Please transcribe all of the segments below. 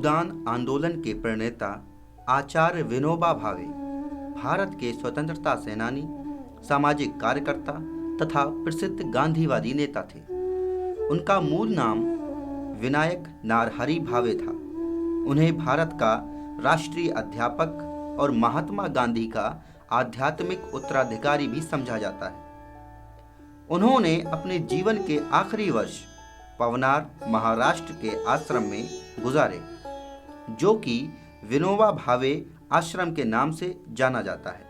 भूदान आंदोलन के प्रणेता आचार्य विनोबा भावे भारत के स्वतंत्रता सेनानी, सामाजिक कार्यकर्ता तथा प्रसिद्ध गांधीवादी नेता थे। उनका मूल नाम विनायक नारहरि भावे था। उन्हें भारत का राष्ट्रीय अध्यापक और महात्मा गांधी का आध्यात्मिक उत्तराधिकारी भी समझा जाता है। उन्होंने अपने जीवन के आखिरी वर्ष पवनार, महाराष्ट्र के आश्रम में गुजारे, जो कि विनोबा भावे आश्रम के नाम से जाना जाता है।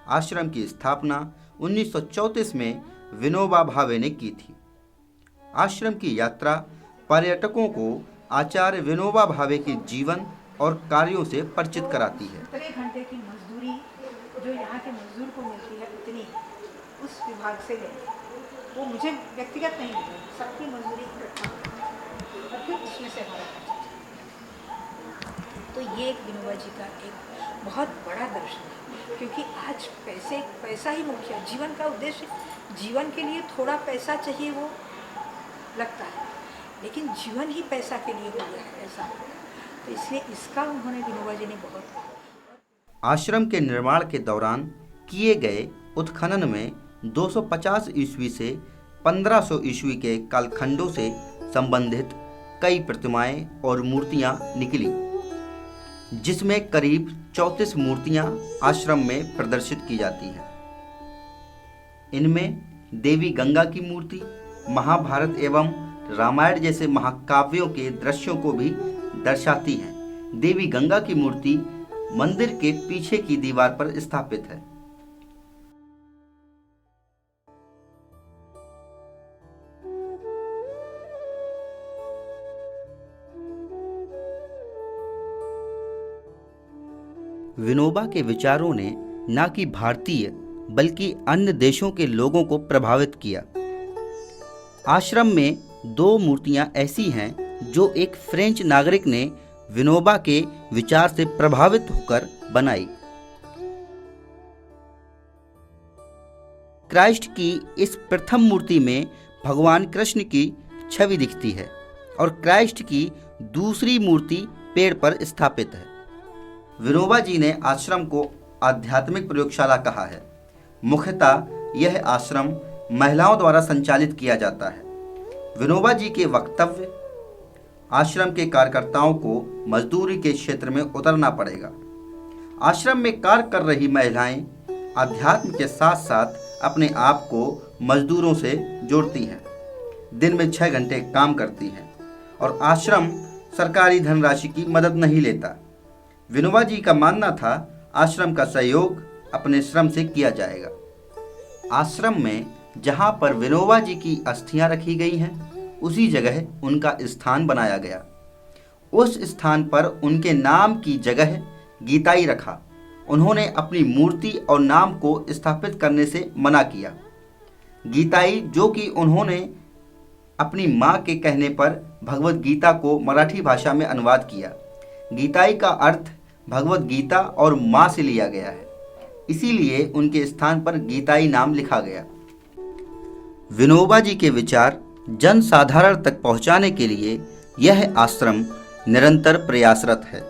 आश्रम की स्थापना 1934 में विनोबा भावे ने की थी। आश्रम की यात्रा पर्यटकों को आचार्य विनोबा भावे के जीवन और कार्यों से परिचित कराती है। 3 घंटे की मजदूरी जो यहाँ के मजदूर को मिलती है, उतनी उस विभाग से लेंगे। वो मुझे व्यक्तिगत नहीं मिली, सबकी मजदूरी इकट्ठा और फिर उसमें से हमारा खर्चा। तो ये एक विनोबा जी का एक बहुत बड़ा दर्शन है, क्योंकि आज पैसा ही मुख्य है। जीवन का उद्देश्य, जीवन के लिए थोड़ा पैसा चाहिए, वो लगता है, लेकिन जीवन ही पैसा के लिए हो गया है ऐसा। तो इसलिए इसका उन्होंने विनोबा जी ने बहुत। आश्रम के निर्माण के दौरान किए गए उत्खनन में 250 ईस्वी से 1500 ईस्वी के कालखंडों से संबंधित कई प्रतिमाएं और मूर्तियां निकली, जिसमें करीब 34 मूर्तियां आश्रम में प्रदर्शित की जाती हैं। इनमें देवी गंगा की मूर्ति महाभारत एवं रामायण जैसे महाकाव्यों के दृश्यों को भी दर्शाती है। देवी गंगा की मूर्ति मंदिर के पीछे की दीवार पर स्थापित है। विनोबा के विचारों ने न कि भारतीय बल्कि अन्य देशों के लोगों को प्रभावित किया। आश्रम में 2 मूर्तियां ऐसी हैं जो एक फ्रेंच नागरिक ने विनोबा के विचार से प्रभावित होकर बनाई। क्राइस्ट की इस प्रथम मूर्ति में भगवान कृष्ण की छवि दिखती है और क्राइस्ट की दूसरी मूर्ति पेड़ पर स्थापित है। विनोबा जी ने आश्रम को आध्यात्मिक प्रयोगशाला कहा है। मुख्यतः यह आश्रम महिलाओं द्वारा संचालित किया जाता है। विनोबा जी के वक्तव्य, आश्रम के कार्यकर्ताओं को मजदूरी के क्षेत्र में उतरना पड़ेगा। आश्रम में कार्य कर रही महिलाएं अध्यात्म के साथ साथ अपने आप को मजदूरों से जोड़ती हैं, दिन में 6 घंटे काम करती हैं और आश्रम सरकारी धनराशि की मदद नहीं लेता। विनोबा जी का मानना था आश्रम का सहयोग अपने श्रम से किया जाएगा। आश्रम में जहाँ पर विनोबा जी की अस्थियां रखी गई हैं, उसी जगह उनका स्थान बनाया गया। उस स्थान पर उनके नाम की जगह गीताई रखा। उन्होंने अपनी मूर्ति और नाम को स्थापित करने से मना किया। गीताई, जो कि उन्होंने अपनी माँ के कहने पर भगवत गीता को मराठी भाषा में अनुवाद किया। गीताई का अर्थ भगवत गीता और माँ से लिया गया है, इसीलिए उनके स्थान पर गीताई नाम लिखा गया। विनोबा जी के विचार जन साधारण तक पहुंचाने के लिए यह आश्रम निरंतर प्रयासरत है।